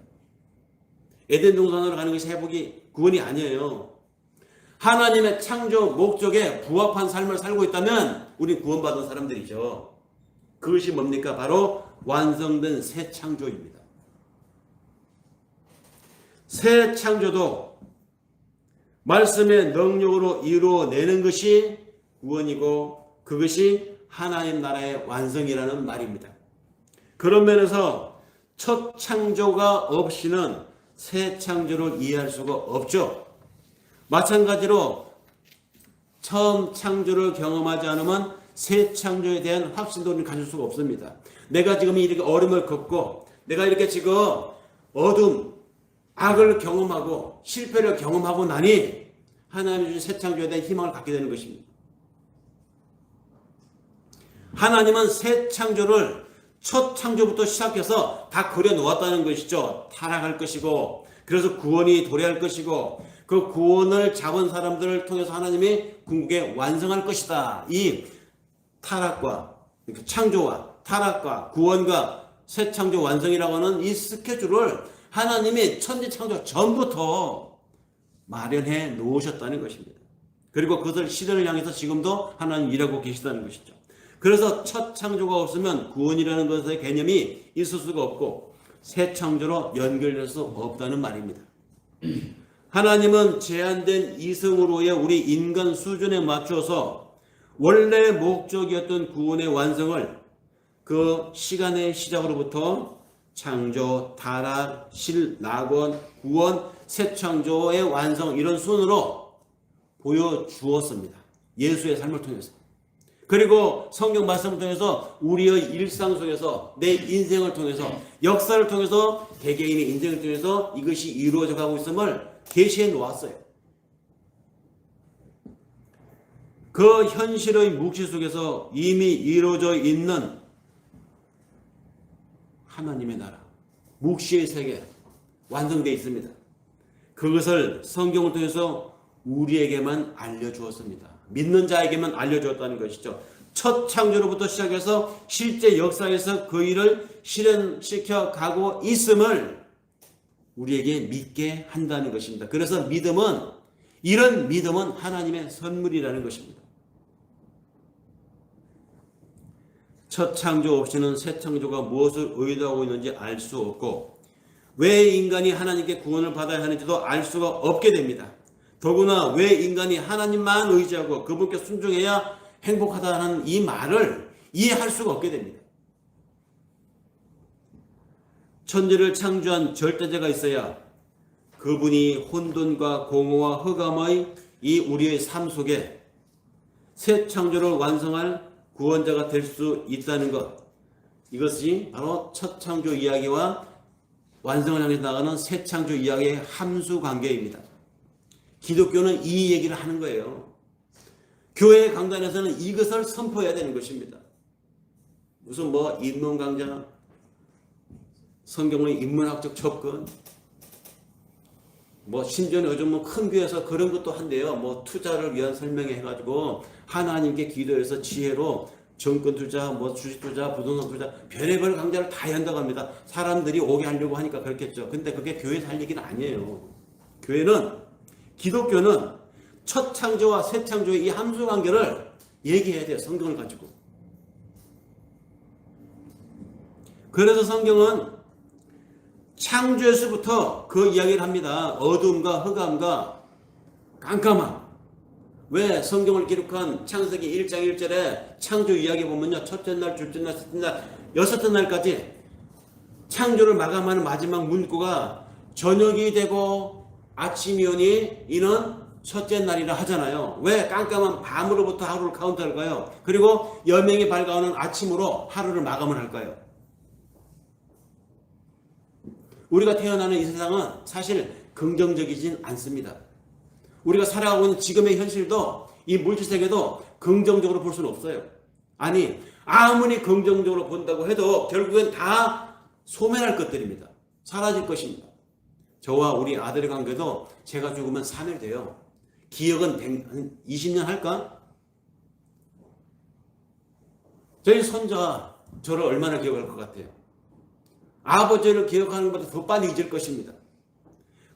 에덴 동산으로 가는 것이 회복이 구원이 아니에요. 하나님의 창조 목적에 부합한 삶을 살고 있다면 우리 구원받은 사람들이죠. 그것이 뭡니까? 바로 완성된 새 창조입니다. 새 창조도 말씀의 능력으로 이루어내는 것이 구원이고 그것이 하나님 나라의 완성이라는 말입니다. 그런 면에서 첫 창조가 없이는 새 창조를 이해할 수가 없죠. 마찬가지로 처음 창조를 경험하지 않으면 새 창조에 대한 확신도 가질 수가 없습니다. 내가 지금 이렇게 어려움을 겪고 내가 이렇게 지금 어둠, 악을 경험하고 실패를 경험하고 나니 하나님이 주신 새 창조에 대한 희망을 갖게 되는 것입니다. 하나님은 새 창조를 첫 창조부터 시작해서 다 그려놓았다는 것이죠. 타락할 것이고 그래서 구원이 도래할 것이고 그 구원을 잡은 사람들을 통해서 하나님이 궁극에 완성할 것이다. 이 타락과 창조와 타락과 구원과 새 창조 완성이라고 하는 이 스케줄을 하나님이 천지 창조 전부터 마련해 놓으셨다는 것입니다. 그리고 그것을 시대를 향해서 지금도 하나님 일하고 계시다는 것이죠. 그래서 첫 창조가 없으면 구원이라는 것의 개념이 있을 수가 없고 새 창조로 연결될 수 없다는 말입니다. 하나님은 제한된 이성으로의 우리 인간 수준에 맞춰서 원래 목적이었던 구원의 완성을 그 시간의 시작으로부터 창조, 타락, 실, 낙원, 구원, 새 창조의 완성 이런 순으로 보여주었습니다. 예수의 삶을 통해서. 그리고 성경 말씀을 통해서 우리의 일상 속에서 내 인생을 통해서 역사를 통해서 개개인의 인생을 통해서 이것이 이루어져 가고 있음을 계시해 놓았어요. 그 현실의 묵시 속에서 이미 이루어져 있는 하나님의 나라, 묵시의 세계 완성되어 있습니다. 그것을 성경을 통해서 우리에게만 알려주었습니다. 믿는 자에게만 알려주었다는 것이죠. 첫 창조로부터 시작해서 실제 역사에서 그 일을 실현시켜 가고 있음을 우리에게 믿게 한다는 것입니다. 그래서 이런 믿음은 하나님의 선물이라는 것입니다. 첫 창조 없이는 새 창조가 무엇을 의도하고 있는지 알 수 없고 왜 인간이 하나님께 구원을 받아야 하는지도 알 수가 없게 됩니다. 더구나 왜 인간이 하나님만 의지하고 그분께 순종해야 행복하다는 이 말을 이해할 수가 없게 됩니다. 천지를 창조한 절대자가 있어야 그분이 혼돈과 공허와 흑암의 이 우리의 삶 속에 새 창조를 완성할 구원자가 될 수 있다는 것, 이것이 바로 첫 창조 이야기와 완성을 향해 나가는 새 창조 이야기의 함수 관계입니다. 기독교는 이 얘기를 하는 거예요. 교회 강단에서는 이것을 선포해야 되는 것입니다. 무슨 인문 강좌, 성경의 인문학적 접근, 심지어는 요즘 큰 교회에서 그런 것도 한대요. 투자를 위한 설명회 해가지고 하나님께 기도해서 지혜로 정권 투자, 주식 투자, 부동산 투자, 별의별 강좌를 다 한다고 합니다. 사람들이 오게 하려고 하니까 그렇겠죠. 근데 그게 교회에서 할 얘기는 아니에요. 기독교는 첫 창조와 새 창조의 이 함수 관계를 얘기해야 돼요. 성경을 가지고. 그래서 성경은 창조에서부터 그 이야기를 합니다. 어둠과 흑암과 깜깜함. 왜 성경을 기록한 창세기 1장 1절에 창조 이야기 보면요. 첫째 날, 둘째 날, 셋째 날, 여섯째 날까지 창조를 마감하는 마지막 문구가 저녁이 되고 아침이 오니 이는 첫째 날이라 하잖아요. 왜 깜깜한 밤으로부터 하루를 카운트할까요? 그리고 여명이 밝아오는 아침으로 하루를 마감을 할까요? 우리가 태어나는 이 세상은 사실 긍정적이진 않습니다. 우리가 살아가고 있는 지금의 현실도 이 물질세계도 긍정적으로 볼 수는 없어요. 아니 아무리 긍정적으로 본다고 해도 결국엔 다 소멸할 것들입니다. 사라질 것입니다. 저와 우리 아들의 관계도 제가 죽으면 사멸돼요. 기억은 20년 할까? 저희 손자가 저를 얼마나 기억할 것 같아요? 아버지를 기억하는 것보다 더 빨리 잊을 것입니다.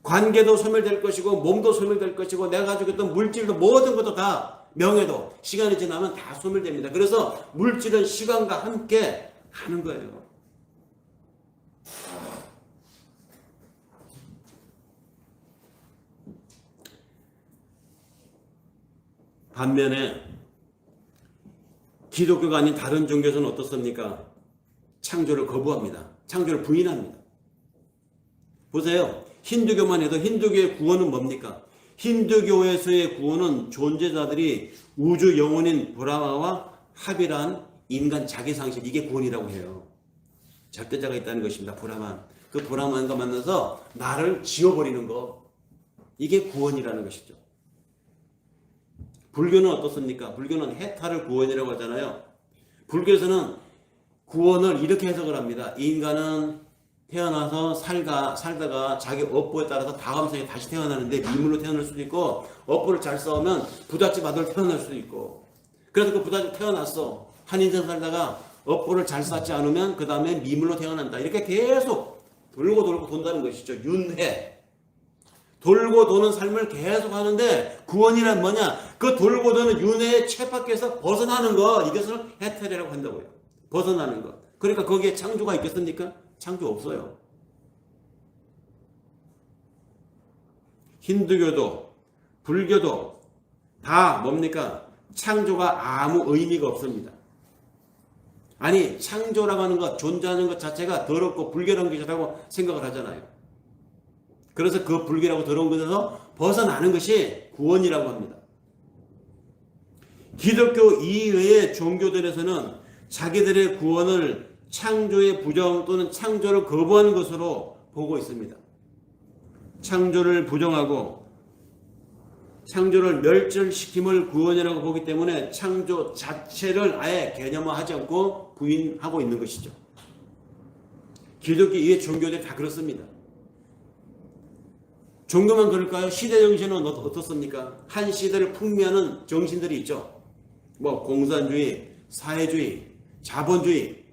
관계도 소멸될 것이고 몸도 소멸될 것이고 내가 가지고 있던 물질도 모든 것도 다 명예도 시간이 지나면 다 소멸됩니다. 그래서 물질은 시간과 함께 가는 거예요. 반면에 기독교가 아닌 다른 종교에서는 어떻습니까? 창조를 거부합니다. 창조를 부인합니다. 보세요. 힌두교만 해도 힌두교의 구원은 뭡니까? 힌두교에서의 구원은 존재자들이 우주 영혼인 브라마와 합일한 인간 자기상실, 이게 구원이라고 해요. 절대자가 있다는 것입니다. 브라만. 그 브라만과 만나서 나를 지워버리는 거, 이게 구원이라는 것이죠. 불교는 어떻습니까? 불교는 해탈을 구원이라고 하잖아요. 불교에서는 구원을 이렇게 해석을 합니다. 인간은 태어나서 살다가 자기 업보에 따라서 다음 생에 다시 태어나는데 미물로 태어날 수도 있고, 업보를 잘 싸우면 부잣집 아들로 태어날 수도 있고, 그래서 그 부잣집 태어났어. 한 인생 살다가 업보를 잘 쌓지 않으면 그 다음에 미물로 태어난다. 이렇게 계속 돌고 돈다는 것이죠. 윤회. 돌고 도는 삶을 계속 하는데 구원이란 뭐냐? 그 돌고 도는 윤회의 쳇바퀴에서 벗어나는 것, 이것을 해탈이라고 한다고요. 벗어나는 것. 그러니까 거기에 창조가 있겠습니까? 창조 없어요. 힌두교도, 불교도 다 뭡니까? 창조가 아무 의미가 없습니다. 아니, 창조라고 하는 것, 존재하는 것 자체가 더럽고 불결한 것이라고 생각을 하잖아요. 그래서 그 불결하고 더러운 것에서 벗어나는 것이 구원이라고 합니다. 기독교 이외의 종교들에서는 자기들의 구원을 창조의 부정 또는 창조를 거부하는 것으로 보고 있습니다. 창조를 부정하고 창조를 멸절시킴을 구원이라고 보기 때문에 창조 자체를 아예 개념화하지 않고 부인하고 있는 것이죠. 기독교 이외의 종교들이 다 그렇습니다. 종교만 그럴까요? 시대 정신은 어떻습니까? 한 시대를 풍미하는 정신들이 있죠. 뭐 공산주의, 사회주의, 자본주의.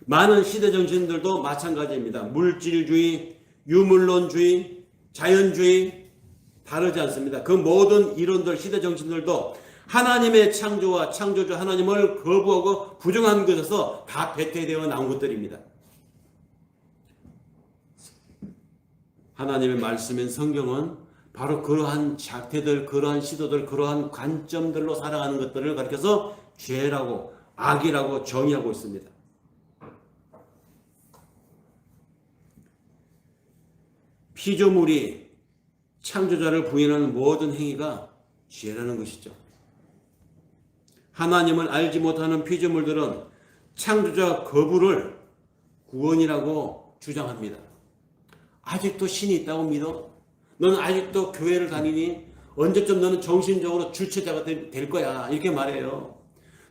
많은 시대 정신들도 마찬가지입니다. 물질주의, 유물론주의, 자연주의 다르지 않습니다. 그 모든 이론들, 시대 정신들도 하나님의 창조와 창조주 하나님을 거부하고 부정한 것에서 다 배태되어 나온 것들입니다. 하나님의 말씀인 성경은 바로 그러한 작태들, 그러한 시도들, 그러한 관점들로 살아가는 것들을 가리켜서 죄라고, 악이라고 정의하고 있습니다. 피조물이 창조자를 부인하는 모든 행위가 죄라는 것이죠. 하나님을 알지 못하는 피조물들은 창조자 거부를 구원이라고 주장합니다. 아직도 신이 있다고 믿어? 너는 아직도 교회를 다니니? 언제쯤 너는 정신적으로 주체자가 될 거야. 이렇게 말해요.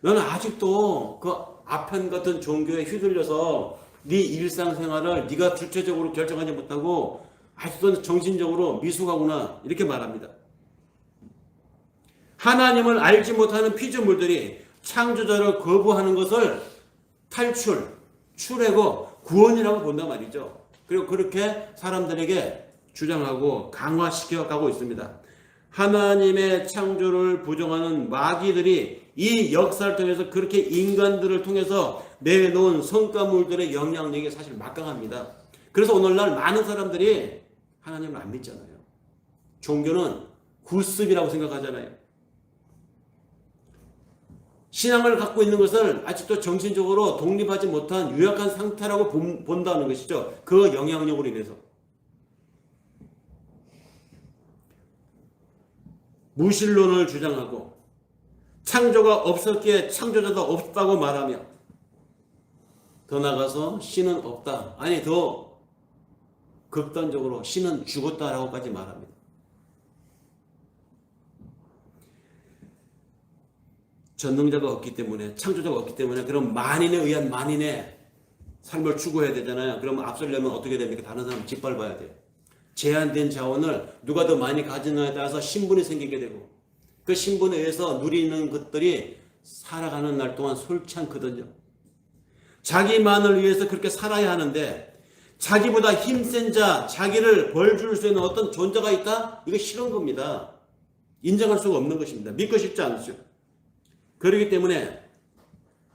너는 아직도 그 아편 같은 종교에 휘둘려서 네 일상생활을 네가 주체적으로 결정하지 못하고 아직도 정신적으로 미숙하구나. 이렇게 말합니다. 하나님을 알지 못하는 피조물들이 창조자를 거부하는 것을 출애고 구원이라고 본단 말이죠. 그리고 그렇게 사람들에게 주장하고 강화시켜 가고 있습니다. 하나님의 창조를 부정하는 마귀들이 이 역사를 통해서 그렇게 인간들을 통해서 내놓은 성과물들의 영향력이 사실 막강합니다. 그래서 오늘날 많은 사람들이 하나님을 안 믿잖아요. 종교는 구습이라고 생각하잖아요. 신앙을 갖고 있는 것을 아직도 정신적으로 독립하지 못한 유약한 상태라고 본다는 것이죠. 그 영향력으로 인해서. 무신론을 주장하고 창조가 없었기에 창조자도 없다고 말하며 더 나아가서 신은 없다. 아니 더 극단적으로 신은 죽었다라고까지 말합니다. 전능자가 없기 때문에 창조자가 없기 때문에 그럼 만인에 의한 만인의 삶을 추구해야 되잖아요. 그러면 앞서려면 어떻게 됩니까? 다른 사람 짓밟아야 돼요. 제한된 자원을 누가 더 많이 가지느냐에 따라서 신분이 생기게 되고 그 신분에 의해서 누리는 것들이 살아가는 날 동안 솔치 않거든요. 자기만을 위해서 그렇게 살아야 하는데 자기보다 힘센 자, 자기를 벌 줄 수 있는 어떤 존재가 있다? 이거 싫은 겁니다. 인정할 수가 없는 것입니다. 믿고 싶지 않죠. 그렇기 때문에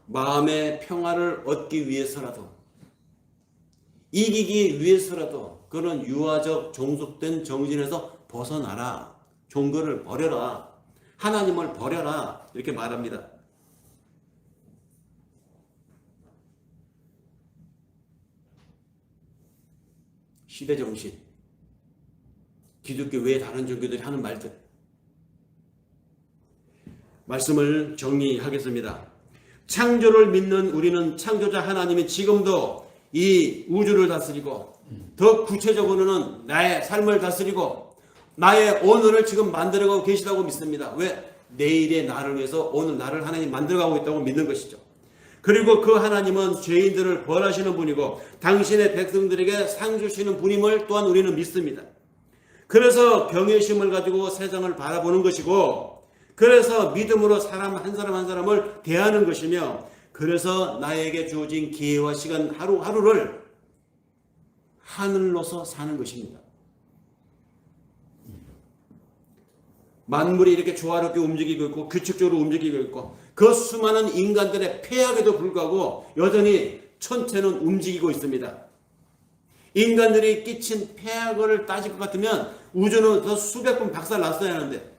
마음의 평화를 얻기 위해서라도 이기기 위해서라도 그런 유아적 종속된 정신에서 벗어나라. 종교를 버려라. 하나님을 버려라. 이렇게 말합니다. 시대정신, 기독교 외에 다른 종교들이 하는 말들. 말씀을 정리하겠습니다. 창조를 믿는 우리는 창조자 하나님이 지금도 이 우주를 다스리고 더 구체적으로는 나의 삶을 다스리고 나의 오늘을 지금 만들어가고 계시다고 믿습니다. 왜? 내일의 나를 위해서 오늘 나를 하나님 만들어가고 있다고 믿는 것이죠. 그리고 그 하나님은 죄인들을 벌하시는 분이고 당신의 백성들에게 상 주시는 분임을 또한 우리는 믿습니다. 그래서 경외심을 가지고 세상을 바라보는 것이고 그래서 믿음으로 사람 한 사람을 대하는 것이며 그래서 나에게 주어진 기회와 시간 하루하루를 하늘로서 사는 것입니다. 만물이 이렇게 조화롭게 움직이고 있고 규칙적으로 움직이고 있고 그 수많은 인간들의 폐악에도 불구하고 여전히 천체는 움직이고 있습니다. 인간들이 끼친 폐악을 따질 것 같으면 우주는 더 수백 번 박살 났어야 하는데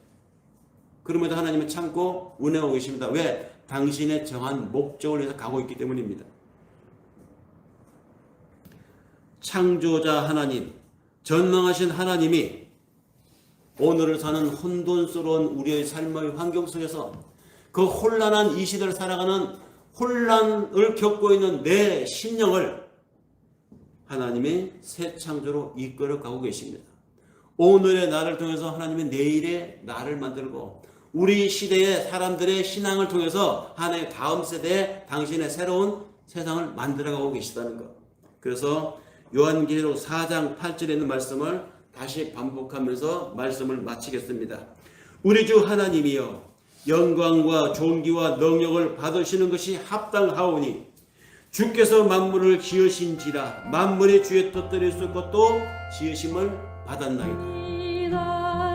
그럼에도 하나님은 참고 운행하고 계십니다. 왜? 당신의 정한 목적을 위해서 가고 있기 때문입니다. 창조자 하나님, 전능하신 하나님이 오늘을 사는 혼돈스러운 우리의 삶의 환경 속에서 그 혼란한 이 시대를 살아가는 혼란을 겪고 있는 내 심령을 하나님이 새 창조로 이끌어 가고 계십니다. 오늘의 나를 통해서 하나님은 내일의 나를 만들고 우리 시대의 사람들의 신앙을 통해서 하나의 다음 세대에 당신의 새로운 세상을 만들어가고 계시다는 것. 그래서 요한계시록 4장 8절에 있는 말씀을 다시 반복하면서 말씀을 마치겠습니다. 우리 주 하나님이여 영광과 존귀와 능력을 받으시는 것이 합당하오니 주께서 만물을 지으신지라 만물의 주의 뜻대로 있을 것도 지으심을 받았나이다.